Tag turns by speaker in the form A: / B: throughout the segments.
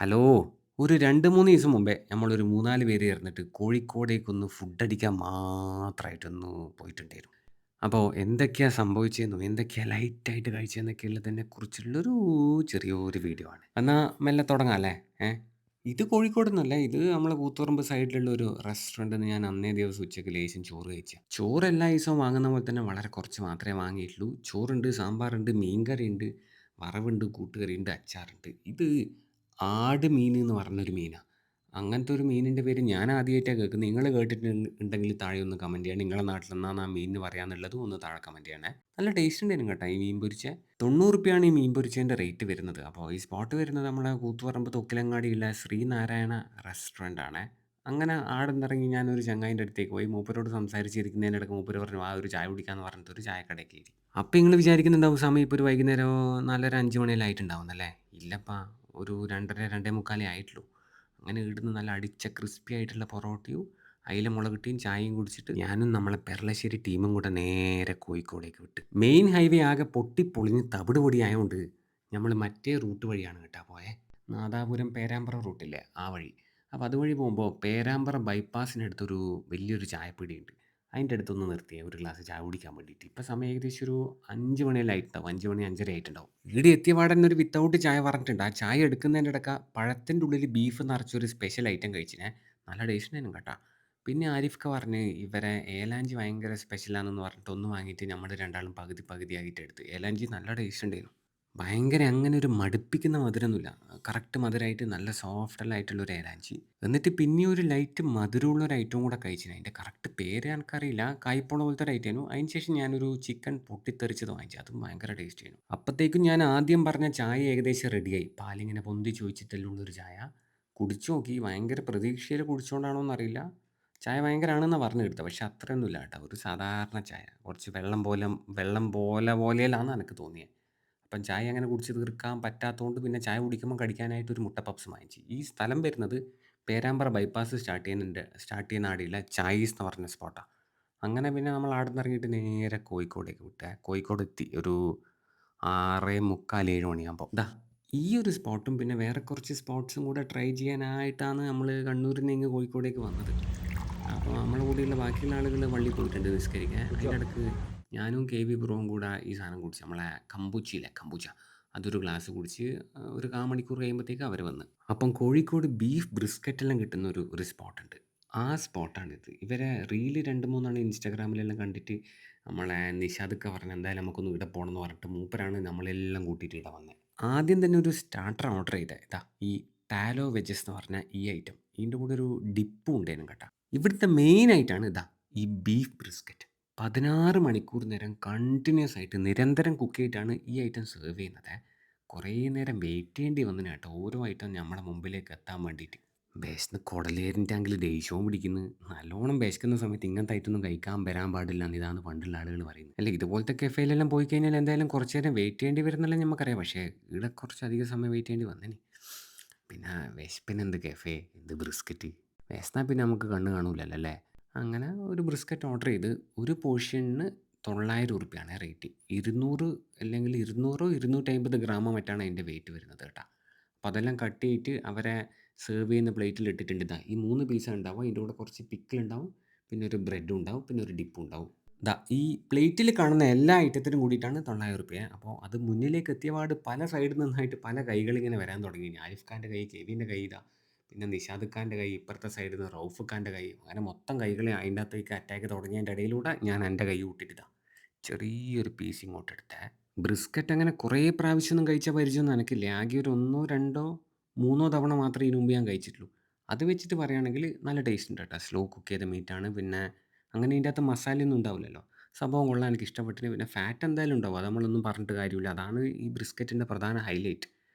A: Hello. ഒരു 2, 3 ദിവസം മുമ്പേ നമ്മളൊരു 3, 4 പേര് ചേർന്നിട്ട് കോഴിക്കോടേക്കൊന്ന് ഫുഡടിക്കാൻ മാത്രമായിട്ടൊന്ന് പോയിട്ടുണ്ടായിരുന്നു. അപ്പോൾ എന്തൊക്കെയാ സംഭവിച്ചതെന്നും എന്തൊക്കെയാ ലൈറ്റായിട്ട് കഴിച്ചതെന്നൊക്കെയുള്ളതിനെ കുറിച്ചുള്ളൊരു ചെറിയൊരു വീഡിയോ ആണ്. എന്നാ മെല്ലെ തുടങ്ങാല്ലേ? ഏ? ഇത് കോഴിക്കോടൊന്നുമല്ല. ഇത് നമ്മളെ കൂത്തുപറമ്പ് സൈഡിലുള്ള ഒരു റെസ്റ്റോറൻറ്റിന്ന് ഞാൻ അന്നേ ദിവസം ഉച്ചയ്ക്ക് ലേശം ചോറ് കഴിച്ചതാ. ചോറ് എല്ലാ ദിവസവും വാങ്ങുന്ന പോലെ തന്നെ വളരെ കുറച്ച് മാത്രമേ വാങ്ങിയിട്ടുള്ളൂ. ചോറുണ്ട്, സാമ്പാറുണ്ട്, മീൻകറിയുണ്ട്, വറവുണ്ട്, കൂട്ടുകറിയുണ്ട്, അച്ചാറുണ്ട്. ഇത് ആട് മീന് എന്ന് പറഞ്ഞൊരു മീനാ. അങ്ങനത്തെ ഒരു മീനിൻ്റെ പേര് ഞാൻ ആദ്യമായിട്ടാണ് കേൾക്കുന്നത്. നിങ്ങൾ കേട്ടിട്ടുണ്ടെങ്കിൽ താഴെ ഒന്ന് കമൻറ്റ് ചെയ്യണം. നിങ്ങളുടെ നാട്ടിൽ എന്നാണ് ആ മീനിന് പറയാന്നുള്ളതും ഒന്ന് താഴെ കമൻറ്റ് ചെയ്യണേ. നല്ല ടേസ്റ്റ് ഉണ്ടായിരുന്നു കേട്ടോ ഈ മീൻ പൊരിച്ച. 90 റുപ്യയാണ് ഈ മീൻ പൊരിച്ചതിൻ്റെ റേറ്റ് വരുന്നത്. അപ്പോൾ ഈ സ്പോട്ട് വരുന്നത് നമ്മളെ കൂത്തുപറമ്പ് തൊക്കിലങ്ങാടിയുള്ള ശ്രീനാരായണ റെസ്റ്റോറൻ്റ് ആണ്. അങ്ങനെ ആടുന്നിറങ്ങി ഞാനൊരു ചങ്ങായിൻ്റെ അടുത്തേക്ക് പോയി. മൂപ്പരോട് സംസാരിച്ചിരിക്കുന്നതിനിടയ്ക്ക് മൂപ്പര് പറഞ്ഞു ആ ഒരു ചായ കുടിക്കാമെന്ന് പറഞ്ഞിട്ട് ഒരു ചായക്കടയിൽ കയറി. അപ്പോൾ നിങ്ങൾ വിചാരിക്കുന്നുണ്ടാവും സമയം ഇപ്പോൾ ഒരു വൈകുന്നേരം 4:30 5 മണിയെല്ലാം ആയിട്ടുണ്ടാവുന്നല്ലേ? ഇല്ലപ്പാ, ഒരു 2:30 2:45 ആയിട്ടുള്ളൂ. അങ്ങനെ ഇവിടുന്ന് നല്ല അടിച്ച ക്രിസ്പി ആയിട്ടുള്ള പൊറോട്ടയും അയില മുളകിട്ടയും ചായയും കുടിച്ചിട്ട് ഞാനും നമ്മളെ പെർളശ്ശേരി ടീമും കൂടെ നേരെ കോഴിക്കോടേക്ക് വിട്ട്. മെയിൻ ഹൈവേ ആകെ പൊട്ടിപ്പൊളിഞ്ഞ് തവിട് പൊടിയായതുകൊണ്ട് നമ്മൾ മറ്റേ റൂട്ട് വഴിയാണ് കേട്ടോ പോയെ. നാദാപുരം പേരാമ്പ്ര റൂട്ടില്ലേ ആ വഴി. അപ്പോൾ അതുവഴി പോകുമ്പോൾ പേരാമ്പ്ര ബൈപ്പാസിനടുത്തൊരു വലിയൊരു ചായപ്പീടിയുണ്ട്. അതിൻ്റെ അടുത്തൊന്ന് നിർത്തിയേ ഒരു ഗ്ലാസ് ചായ കുടിക്കാൻ വേണ്ടിയിട്ട്. ഇപ്പോൾ സമയം ഏകദേശം ഒരു 5 മണിയെല്ലാം ആയിട്ടുണ്ടാവും. 5 മണി 5:30 ആയിട്ടുണ്ടാവും. ഈടെ എത്തിയ പാടന്നെ ഒരു വിത്തൗട്ട് ചായ പറഞ്ഞിട്ടുണ്ട്. ആ ചായ എടുക്കുന്നതിൻ്റെ ഇടയ്ക്ക് പഴത്തിൻ്റെ ഉള്ളിൽ ബീഫ് നിറച്ചൊരു സ്പെഷ്യൽ ഐറ്റം കഴിച്ചിനെ. നല്ല ടേസ്റ്റ് ഉണ്ടായിരുന്നു കേട്ടോ. പിന്നെ ആരിഫ്ക്ക പറഞ്ഞ് ഇവരെ ഏലാഞ്ചി ഭയങ്കര സ്പെഷ്യലാണെന്ന് പറഞ്ഞിട്ട് ഒന്ന് വാങ്ങിയിട്ട് നമ്മൾ രണ്ടാളും പകുതി പകുതിയായിട്ട് എടുത്ത്. ഏലാഞ്ചി നല്ല ടേസ്റ്റ് ഉണ്ടായിരുന്നു. ഭയങ്കര അങ്ങനെ ഒരു മടുപ്പിക്കുന്ന മധുരമൊന്നുമില്ല. കറക്റ്റ് മധുരമായിട്ട് നല്ല സോഫ്റ്റെല്ലാം ആയിട്ടുള്ളൊരു ഏലാഞ്ചി. എന്നിട്ട് പിന്നെയും ഒരു ലൈറ്റ് മധുരമുള്ളൊരു ഐറ്റവും കൂടെ കഴിച്ചിന്. അതിൻ്റെ കറക്റ്റ് പേര് എനിക്കറിയില്ല. കായ്പോള പോലത്തെ ഒരു ഐറ്റമായിരുന്നു. അതിന് ശേഷം ഞാനൊരു ചിക്കൻ പൊട്ടിത്തെറിച്ചത് വാങ്ങിച്ചു. അതും ഭയങ്കര ടേസ്റ്റ് ആയിരുന്നു. അപ്പോഴത്തേക്കും ഞാൻ ആദ്യം പറഞ്ഞ ചായ ഏകദേശം റെഡിയായി. പാലിങ്ങനെ പൊന്തി ചോദിച്ചിട്ടെല്ലാം ഉള്ളൊരു ചായ. കുടിച്ചു നോക്കി. ഭയങ്കര പ്രതീക്ഷയിൽ കുടിച്ചുകൊണ്ടാണോ എന്നറിയില്ല. ചായ ഭയങ്കരമാണെന്നാണ് പറഞ്ഞെടുത്തത്. പക്ഷെ അത്രയൊന്നുമില്ല കേട്ടോ. ഒരു സാധാരണ ചായ. കുറച്ച് വെള്ളം പോലെയല്ലാന്ന് എനിക്ക് തോന്നിയത്. അപ്പം ചായ അങ്ങനെ കുടിച്ച് തീർക്കാൻ പറ്റാത്തതുകൊണ്ട് പിന്നെ ചായ കുടിക്കുമ്പോൾ കടിക്കാനായിട്ട് ഒരു മുട്ട പപ്സ് വാങ്ങിച്ചു. ഈ സ്ഥലം വരുന്നത് പേരാമ്പ്ര ബൈപ്പാസ് സ്റ്റാർട്ട് ചെയ്യുന്ന ആടെയുള്ള ചായീസ് എന്ന് പറഞ്ഞ സ്പോട്ടാണ്. അങ്ങനെ പിന്നെ നമ്മൾ അവിടെ നിന്ന് ഇറങ്ങിയിട്ട് നേരെ കോഴിക്കോടേക്ക് വിട്ടേ. കോഴിക്കോട് എത്തി ഒരു 6:45 7 മണിയാകുമ്പോൾ. ഈ ഒരു സ്പോട്ടും പിന്നെ വേറെ കുറച്ച് സ്പോട്ട്സും കൂടെ ട്രൈ ചെയ്യാനായിട്ടാണ് നമ്മൾ കണ്ണൂരിൽ നിന്ന് ഇങ്ങ് കോഴിക്കോടേക്ക് വന്നത്. അപ്പോൾ നമ്മളെ കൂടെയുള്ള ബാക്കിയുള്ള ആളുകൾ പള്ളിയിൽ പോയിട്ടുണ്ട് നിസ്കരിക്കാൻ. അതിൻ്റെ ഇടയ്ക്ക് ഞാനും കെ.വി. ബ്രോയും കൂടെ ഈ സാധനം കുടിച്ച് നമ്മളെ കമ്പൂച്ചിയില്ലേ കമ്പൂച്ച, അതൊരു ഗ്ലാസ് കുടിച്ച് ഒരു 1/4 മണിക്കൂർ കഴിയുമ്പോഴത്തേക്ക് അവർ വന്ന്. അപ്പം കോഴിക്കോട് ബീഫ് ബ്രിസ്ക്കറ്റെല്ലാം കിട്ടുന്ന ഒരു സ്പോട്ടുണ്ട്. ആ സ്പോട്ടാണിത്. ഇവരെ റീല് 2, 3 ഇൻസ്റ്റാഗ്രാമിലെല്ലാം കണ്ടിട്ട് നമ്മളെ നിഷാദൊക്കെ പറഞ്ഞ് എന്തായാലും നമുക്കൊന്ന് ഇവിടെ പോകണമെന്ന് പറഞ്ഞിട്ട് മൂപ്പരാണ് നമ്മളെല്ലാം കൂട്ടിയിട്ട് ഇവിടെ വന്നത്. ആദ്യം തന്നെ ഒരു സ്റ്റാർട്ടർ ഓർഡർ ചെയ്തത് ഇതാ ഈ ടാലോ വെജസ് എന്ന് പറഞ്ഞ ഈ ഐറ്റം. ഇതിൻ്റെ കൂടെ ഒരു ഡിപ്പും ഉണ്ടായിരുന്നു കേട്ടോ. ഇവിടുത്തെ മെയിൻ ആയിട്ടാണ് ഇതാ ഈ ബീഫ് ബ്രിസ്ക്കറ്റ്. 16 മണിക്കൂർ നേരം കണ്ടിന്യൂസ് ആയിട്ട് നിരന്തരം കുക്ക് ചെയ്തിട്ടാണ് ഈ ഐറ്റം സെർവ് ചെയ്യുന്നത്. കുറേ നേരം വെയിറ്റ് ചെയ്യേണ്ടി വന്നിന് കേട്ടോ ഓരോ ഐറ്റം നമ്മുടെ മുമ്പിലേക്ക് എത്താൻ വേണ്ടിയിട്ട്. വിശന്ന് കുടലേറിൻ്റെങ്കിൽ ദേഷ്യവും പിടിക്കുന്നു. നല്ലോണം വിശക്കുന്ന സമയത്ത് ഇങ്ങനത്തെ ഐറ്റമൊന്നും കഴിക്കാൻ വരാൻ പാടില്ല എന്ന് ഇതാണ് പണ്ടുള്ള ആളുകൾ പറയുന്നത്. അല്ല ഇതുപോലത്തെ കഫേയിലെല്ലാം പോയി കഴിഞ്ഞാൽ എന്തായാലും കുറച്ച് നേരം വെയിറ്റ് ചെയ്യേണ്ടി വരുന്നല്ല നമുക്കറിയാം. പക്ഷേ ഇവിടെ കുറച്ച് അധികം സമയം വെയിറ്റ് ചെയ്യേണ്ടി വന്നിന്. പിന്നെ വിശപ്പിന് എന്ത് കഫേ, എന്ത് ബ്രിസ്ക്കറ്റ്. വിശന്നാൽ പിന്നെ നമുക്ക് കണ്ണ് കാണൂലല്ലോ അല്ലേ? അങ്ങനെ ഒരു ബ്രിസ്ക്കറ്റ് ഓർഡർ ചെയ്ത് ഒരു പോർഷന് 900 ഉറുപ്പ്യാണ് റേറ്റ്. 200 അല്ലെങ്കിൽ 200 250 ഗ്രാമോ മറ്റാണ് അതിൻ്റെ വെയിറ്റ് വരുന്നത് കേട്ടോ. അപ്പോൾ അതെല്ലാം കട്ട് ചെയ്തിട്ട് അവരെ സെർവ് ചെയ്യുന്ന പ്ലേറ്റിൽ ഇട്ടിട്ടുണ്ട്. ഇതാ ഈ 3 പീസ ഉണ്ടാവും. അതിൻ്റെ കൂടെ കുറച്ച് പിക്കിൾ ഉണ്ടാവും, പിന്നെ ഒരു ബ്രെഡും ഉണ്ടാവും, പിന്നെ ഒരു ഡിപ്പും ഉണ്ടാവും. ഈ പ്ലേറ്റിൽ കാണുന്ന എല്ലാ ഐറ്റത്തിനും കൂടിയിട്ടാണ് 900 ഉറുപ്യ. അപ്പോൾ അത് മുന്നിലേക്ക് എത്തിയപാട് പല സൈഡിൽ നിന്നായിട്ട് പല കൈകളിങ്ങനെ വരാൻ തുടങ്ങി. ആരിഫ് ഖാൻ്റെ കൈ, കെവിൻ്റെ കൈ ഇതാ, പിന്നെ നിഷാദ് ഖാൻ്റെ കൈ, ഇപ്പുറത്തെ സൈഡിൽ നിന്ന് റൌഫ് ഖാൻ്റെ കൈ, അങ്ങനെ മൊത്തം കൈകളെ അതിൻ്റെ അകത്തേക്ക് അറ്റാക്ക് തുടങ്ങിയതിൻ്റെ ഇടയിലൂടെ ഞാൻ എൻ്റെ കൈ കൂട്ടിയിട്ടാ ചെറിയൊരു പീസ് ഇങ്ങോട്ട് എടുത്തേ. ബ്രിസ്ക്കറ്റ് അങ്ങനെ കുറേ പ്രാവശ്യമൊന്നും കഴിച്ച പരിചയമൊന്നും എനിക്കില്ല. ആകെ ഒരു 1 2 3 തവണ മാത്രമേ ഇതിനു മുമ്പ് ഞാൻ കഴിച്ചിട്ടുള്ളൂ. അത് വെച്ചിട്ട് പറയുകയാണെങ്കിൽ നല്ല ടേസ്റ്റ് ഉണ്ട് കേട്ടോ. സ്ലോ കുക്ക് ചെയ്ത മീറ്റാണ്. പിന്നെ അങ്ങനെ ഇതിൻ്റെ അകത്ത് മസാലയൊന്നും ഉണ്ടാവില്ലല്ലോ. സംഭവം കൊള്ളാൻ എനിക്ക് ഇഷ്ടപ്പെട്ടിന്. പിന്നെ ഫാറ്റ് എന്തായാലും ഉണ്ടാവും. അത് നമ്മളൊന്നും പറഞ്ഞിട്ട് കാര്യമില്ല. അതാണ് ഈ ബ്രിസ്ക്കറ്റിൻ്റെ പ്രധാന ഹൈലൈറ്റ്.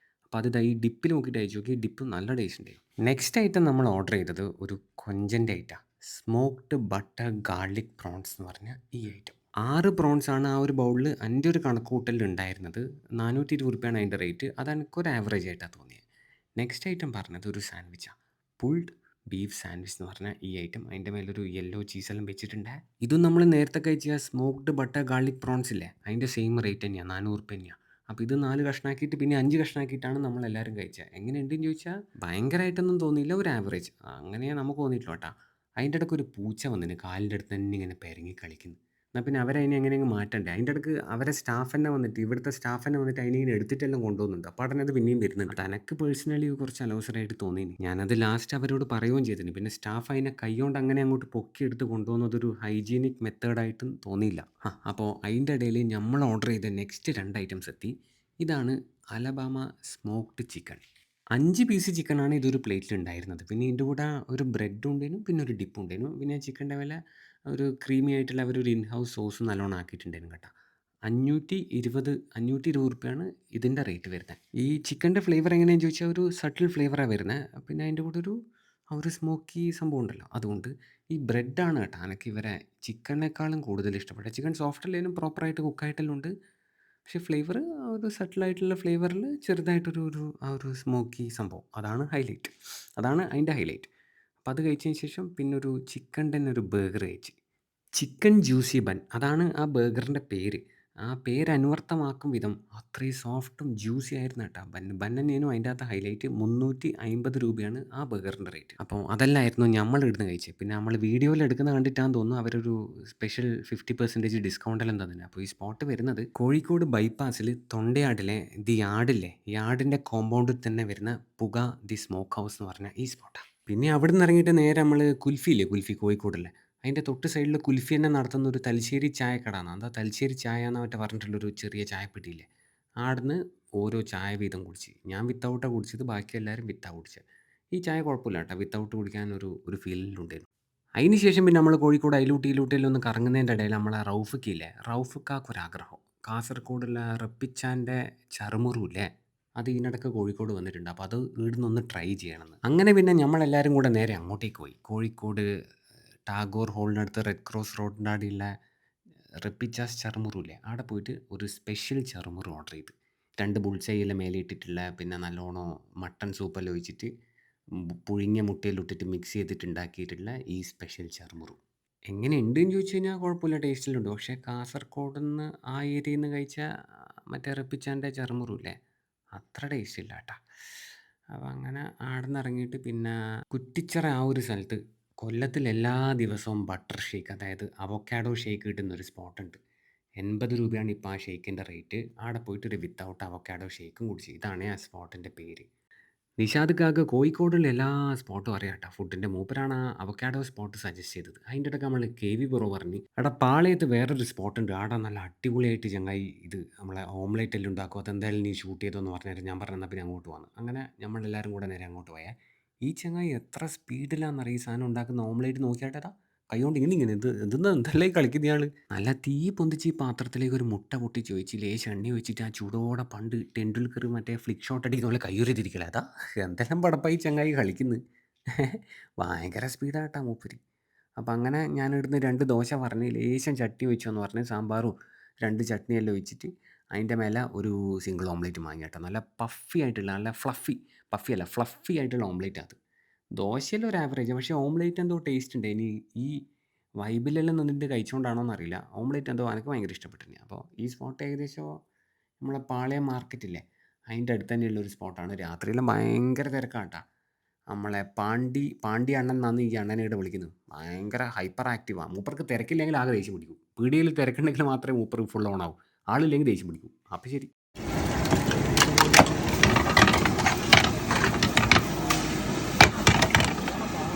A: അപ്പോൾ അത് ഈ ഡിപ്പിൽ നോക്കിയിട്ട് അയച്ചു നോക്കി. ഡിപ്പ് നല്ല ടേസ്റ്റ് ഉണ്ട്. നെക്സ്റ്റ് ഐറ്റം നമ്മൾ ഓർഡർ ചെയ്തത് ഒരു കൊഞ്ചൻ്റെ ഐറ്റമാണ്. സ്മോക്ക്ഡ് ബട്ടർ ഗാർലിക് പ്രോൺസ് എന്ന് പറഞ്ഞ ഈ ഐറ്റം. 6 പ്രോൺസ് ആണ് ആ ഒരു ബൗളിൽ എൻ്റെ ഒരു കണക്കുകൂട്ടലിൽ ഉണ്ടായിരുന്നത്. 420 ഉറുപ്പ്യാണ് അതിൻ്റെ റേറ്റ്. അത് എനിക്കൊരു ആവറേജ് ആയിട്ടാണ് തോന്നിയത്. നെക്സ്റ്റ് ഐറ്റം പറഞ്ഞത് ഒരു സാൻഡ്വിച്ചാണ്. പുൾഡ് ബീഫ് സാൻഡ്വിച്ച് എന്ന് പറഞ്ഞാൽ ഈ ഐറ്റം. അതിൻ്റെ മേലൊരു യെല്ലോ ചീസെല്ലാം വെച്ചിട്ടുണ്ട്. ഇതും നമ്മൾ നേരത്തെ കഴിച്ച സ്മോക്ക്ഡ് ബട്ടർ ഗാർലിക് പ്രോൺസ് ഇല്ലേ, അതിൻ്റെ സെയിം റേറ്റ് തന്നെയാണ്, 400 ഉറുപ്യ തന്നെയാണ്. അപ്പോൾ ഇത് 4 കഷ്ണാക്കിയിട്ട് പിന്നെ 5 കഷ്ണാക്കിയിട്ടാണ് നമ്മളെല്ലാവരും കഴിച്ചത്. എങ്ങനെയുണ്ടെന്ന് ചോദിച്ചാൽ ഭയങ്കരമായിട്ടൊന്നും തോന്നിയില്ല, ഒരു ആവറേജ്. അങ്ങനെയേ നമുക്ക് തോന്നിയിട്ടുള്ളൂ കേട്ടോ. അതിൻ്റെ ഇടയ്ക്ക് ഒരു പൂച്ച വന്നിന് കാലിൻ്റെ അടുത്ത് തന്നെ ഇങ്ങനെ പെരങ്ങി കളിക്കുന്നു. എന്നാൽ പിന്നെ അവരതിനെ എങ്ങനെയെങ്കിലും മാറ്റണ്ടേ. അതിൻ്റെ ഇടയ്ക്ക് അവരെ സ്റ്റാഫ് തന്നെ വന്നിട്ട്, ഇവിടുത്തെ സ്റ്റാഫ് തന്നെ വന്നിട്ട് അതിനെ ഇങ്ങനെ എടുത്തിട്ടെല്ലാം കൊണ്ടുപോകുന്നുണ്ട്. അപ്പോൾ ഉടനെ അത് പിന്നെയും വരുന്നുണ്ട്. അത് എനിക്ക് പേഴ്സണലി കുറച്ച് അലോസരമായിട്ട് തോന്നിയിന്. ഞാനത് ലാസ്റ്റ് അവരോട് പറയുകയും ചെയ്തിന്. പിന്നെ സ്റ്റാഫ് അതിനെ കൈകൊണ്ട് അങ്ങനെ അങ്ങോട്ട് പൊക്കിയെടുത്ത് കൊണ്ടുപോകുന്നതൊരു ഹൈജീനിക് മെത്തേഡായിട്ടും തോന്നിയില്ല. അപ്പോൾ അതിൻ്റെ ഇടയിൽ നമ്മൾ ഓർഡർ ചെയ്ത നെക്സ്റ്റ് 2 ഐറ്റംസ് എത്തി. ഇതാണ് അലബാമ സ്മോക്ഡ് ചിക്കൻ. 5 പീസ് ചിക്കനാണ് ഇതൊരു പ്ലേറ്റിൽ ഉണ്ടായിരുന്നത്. പിന്നെ ഇതിൻ്റെ കൂടെ ഒരു ബ്രെഡും ഉണ്ടായിരുന്നു, പിന്നെ ഒരു ഡിപ്പും ഉണ്ടായിരുന്നു. പിന്നെ ചിക്കൻ്റെ വില ഒരു ക്രീമി ആയിട്ടുള്ള അവരൊരു ഇൻ ഹൗസ് സോസ് നല്ലോണം ആക്കിയിട്ടുണ്ടായിരുന്നു കേട്ടോ. 520 രൂപയാണ് ഇതിൻ്റെ റേറ്റ് വരുന്നത്. ഈ ചിക്കൻ്റെ ഫ്ലേവർ എങ്ങനെയാണെന്ന് ചോദിച്ചാൽ ഒരു സട്ടിൽ ഫ്ലേവറാണ് വരുന്നത്. പിന്നെ അതിൻ്റെ കൂടെ ഒരു സ്മോക്കി സംഭവം ഉണ്ടല്ലോ, അതുകൊണ്ട് ഈ ബ്രെഡാണ് കേട്ടോ എനിക്ക് ഇവരെ ചിക്കനേക്കാളും കൂടുതൽ ഇഷ്ടപ്പെട്ടത്. ചിക്കൻ സോഫ്റ്റ് അല്ലെങ്കിലും പ്രോപ്പറായിട്ട് കുക്കായിട്ടെല്ലാം ഉണ്ട്. പക്ഷേ ഫ്ലേവർ ഒരു സട്ടിലായിട്ടുള്ള ഫ്ലേവറിൽ ചെറുതായിട്ടൊരു സ്മോക്കി സംഭവം. അതാണ് ഹൈലൈറ്റ്. അതാണ് അതിൻ്റെ ഹൈലൈറ്റ്. അപ്പോൾ അത് കഴിച്ചതിന് ശേഷം പിന്നെ ഒരു ചിക്കൻ്റെ തന്നെ ഒരു ബർഗർ കഴിച്ച്. ചിക്കൻ ജ്യൂസി ബൺ അതാണ് ആ ബർഗറിൻ്റെ പേര്. ആ പേര് അന്വർത്ഥമാക്കും വിധം അത്രയും സോഫ്റ്റും ജ്യൂസി ആയിരുന്നു കേട്ടോ ബൺ. ബൺ തന്നെയായിരുന്നു അതിൻ്റെ അകത്ത് ഹൈലൈറ്റ്. 350 രൂപയാണ് ആ ബർഗറിൻ്റെ റേറ്റ്. അപ്പോൾ അതല്ലായിരുന്നു നമ്മൾ ഇവിടുന്ന് കഴിച്ചത്. പിന്നെ നമ്മൾ വീഡിയോയിൽ എടുക്കുന്നത് കണ്ടിട്ടാണെന്ന് തോന്നുന്നു അവരൊരു സ്പെഷ്യൽ 50% ഡിസ്കൗണ്ടെല്ലാം തന്നിന്. അപ്പോൾ ഈ സ്പോട്ട് വരുന്നത് കോഴിക്കോട് ബൈപ്പാസിൽ തൊണ്ടയാടിലെ ദി യാർഡില്ലേ, യാർഡിൻ്റെ കോമ്പൗണ്ടിൽ തന്നെ വരുന്ന പുക ദി സ്മോക്ക് ഹൗസ് എന്ന് പറഞ്ഞ ഈ സ്പോട്ടാണ്. പിന്നെ അവിടുന്ന് ഇറങ്ങിയിട്ട് നേരെ നമ്മൾ കുൽഫിയില്ലേ, കുൽഫി കോഴിക്കോടുള്ള, അതിൻ്റെ തൊട്ട് സൈഡിൽ കുൽഫി തന്നെ നടത്തുന്ന ഒരു തലശ്ശേരി ചായക്കടയാണ്. എന്താ തലശ്ശേരി ചായ എന്ന് മറ്റേ പറഞ്ഞിട്ടുള്ളൊരു ചെറിയ ചായപ്പെട്ടിയില്ലേ, ആടുന്ന് ഓരോ ചായ വീതം കുടിച്ച്. ഞാൻ വിത്തൗട്ടാണ് കുടിച്ചത്, ബാക്കി എല്ലാവരും വിത്താണ് കുടിച്ചത്. ഈ ചായ കുഴപ്പമില്ല കേട്ടോ, വിത്തൗട്ട് കുടിക്കാൻ ഒരു ഫീലുണ്ടായിരുന്നു. അതിന് ശേഷം പിന്നെ നമ്മൾ കോഴിക്കോട് അയിലൂട്ടിയിലൂട്ടിയെല്ലാം ഒന്ന് കറങ്ങുന്നതിൻ്റെ ഇടയിൽ നമ്മളെ റൗഫിക്കില്ലേ, റൗഫിക്കാക്കൊരാഗ്രഹം കാസർഗോഡുള്ള റപ്പിച്ചാൻ്റെ ചറുമുറുല്ലേ, അത് ഇതിനിടയ്ക്ക് കോഴിക്കോട് വന്നിട്ടുണ്ട്. അപ്പോൾ അത് ഇവിടുന്ന് ട്രൈ ചെയ്യണമെന്ന്. അങ്ങനെ പിന്നെ നമ്മളെല്ലാവരും കൂടെ നേരെ അങ്ങോട്ടേക്ക് പോയി. കോഴിക്കോട് ടാഗോർ ഹോളിനടുത്ത് റെഡ് ക്രോസ് റോഡിൻ്റെ അവിടെയുള്ള റപ്പിച്ചാസ് ചറുമുറുല്ലേ, അവിടെ പോയിട്ട് ഒരു സ്പെഷ്യൽ ചറുമുറു ഓർഡർ ചെയ്ത്. 2 ബുൾസൈയെല്ലാം മേലെ ഇട്ടിട്ടുള്ള, പിന്നെ നല്ലോണം മട്ടൺ സൂപ്പെല്ലാം ഒഴിച്ചിട്ട് പുഴുങ്ങിയ മുട്ടയെല്ലാം ഇട്ടിട്ട് മിക്സ് ചെയ്തിട്ട് ഉണ്ടാക്കിയിട്ടുള്ള ഈ സ്പെഷ്യൽ ചറുമുറു എങ്ങനെയുണ്ടെന്ന് ചോദിച്ചു കഴിഞ്ഞാൽ കുഴപ്പമില്ല, ടേസ്റ്റിലുണ്ട്. പക്ഷേ കാസർഗോഡ് നിന്ന് ആ ഏരിയയിൽ നിന്ന് കഴിച്ച മറ്റേ റപ്പിച്ചാൻ്റെ ചറുമുറുല്ലേ, അത്ര ടേസ്റ്റ് ഇല്ല കേട്ടോ. അപ്പോൾ അങ്ങനെ ആടുന്ന് ഇറങ്ങിയിട്ട് പിന്നെ കുറ്റിച്ചിറ ആ ഒരു സ്ഥലത്ത് കൊല്ലത്തിൽ എല്ലാ ദിവസവും ബട്ടർ ഷേക്ക്, അതായത് അവോക്കാഡോ ഷേക്ക് കിട്ടുന്നൊരു സ്പോട്ടുണ്ട്. 80 രൂപയാണ് ഇപ്പോൾ ആ ഷേക്കിൻ്റെ റേറ്റ്. അവിടെ പോയിട്ട് ഒരു വിത്തൗട്ട് അവോക്കാഡോ ഷേക്കും കുടിച്ച്. ഇതാണ് ആ സ്പോട്ടിൻ്റെ പേര്. നിഷാദ്ക്കാക്ക് കോഴിക്കോടുള്ള എല്ലാ സ്പോട്ടും അറിയാം കേട്ടോ ഫുഡിൻ്റെ. മൂപ്പരാണ് ആ അവക്കാഡോ സ്പോട്ട് സജസ്റ്റ് ചെയ്തത്. അതിൻ്റെ ഇടയ്ക്ക് നമ്മൾ KV ബ്രോ പറഞ്ഞ് എടാ പാളയത്ത് വേറൊരു സ്പോട്ടുണ്ട്, ആടെ നല്ല അടിപൊളിയായിട്ട് ചങ്ങായി ഇത് നമ്മളെ ഓംലേറ്റ് എല്ലാം ഉണ്ടാക്കും, അതെന്തായാലും നീ ഷൂട്ട് ചെയ്തോന്ന് പറഞ്ഞാൽ ഞാൻ പറഞ്ഞാൽ പിന്നെ അങ്ങോട്ട് വന്നു. അങ്ങനെ നമ്മളെല്ലാവരും കൂടെ നേരെ അങ്ങോട്ട് പോയാൽ ഈ ചങ്ങായി എത്ര സ്പീഡിലാണെന്നറിയാം ഈ സാധനം ഉണ്ടാക്കുന്ന. ഓംലേറ്റ് നോക്കിയാട്ടേടാ കൈകൊണ്ട് ഇങ്ങനെ എന്തെല്ലാം കളിക്കുന്ന ഇയാൾ. നല്ല തീ പൊന്തിച്ച് ഈ പാത്രത്തിലേക്ക് ഒരു മുട്ട പൊട്ടിച്ച് വെച്ച് ലേശം എണ്ണ വെച്ചിട്ട് ആ ചൂടോടെ പണ്ട് ടെണ്ടുൽക്കർ മറ്റേ ഫ്ലിക്ക് ഷോട്ട് അടിക്കുന്ന പോലെ കയ്യുറിതിരിക്കല. അതാ എന്തെല്ലാം പടപ്പായി ചങ്ങായി കളിക്കുന്നു. ഭയങ്കര സ്പീഡായിട്ടാ മൂപ്പര്. അപ്പം അങ്ങനെ ഞാൻ ഇവിടുന്ന് 2 ദോശ പറഞ്ഞ് ലേശം ചട്നി വെച്ചു എന്ന് പറഞ്ഞ് സാമ്പാറും 2 ചട്നിയെല്ലാം ഒഴിച്ചിട്ട് അതിൻ്റെ മേലെ ഒരു സിംഗിൾ ഓംലേറ്റ് വാങ്ങി കേട്ടോ. നല്ല പഫി ആയിട്ടുള്ള, നല്ല ഫ്ലഫി ആയിട്ടുള്ള ഓംലേറ്റ് അത്. ദോശയെല്ലാം ഒരു ആവറേജ്, പക്ഷേ ഓംലേറ്റ് എന്തോ ടേസ്റ്റ് ഉണ്ട്. ഇനി ഈ വൈബിലെല്ലാം നിന്നിട്ട് കഴിച്ചുകൊണ്ടാണോ എന്നറിയില്ല, ഓംലേറ്റ് എന്തോ എനിക്ക് ഭയങ്കര ഇഷ്ടപ്പെട്ടിരുന്നു. അപ്പോൾ ഈ സ്പോട്ട് ഏകദേശം നമ്മളെ പാളയം മാർക്കറ്റില്ലേ അതിൻ്റെ അടുത്ത് തന്നെയുള്ളൊരു സ്പോട്ടാണ്. രാത്രിയെല്ലാം ഭയങ്കര തിരക്കാണ് കേട്ടോ. നമ്മളെ പാണ്ടി അണ്ണൻ എന്നാണ് ഈ അണ്ണനെ ഇവിടെ വിളിക്കുന്നത്. ഭയങ്കര ഹൈപ്പർ ആക്റ്റീവാണ് മൂപ്പർക്ക്. തിരക്കില്ലെങ്കിൽ ആകെ ദേഷ്യം പിടിക്കും. പീടികയിൽ തിരക്കുണ്ടെങ്കിൽ മാത്രമേ മൂപ്പർ ഫുൾ ഓൺ ആവും. ആളില്ലെങ്കിൽ ദേഷ്യം പിടിക്കും. അപ്പോൾ ശരി.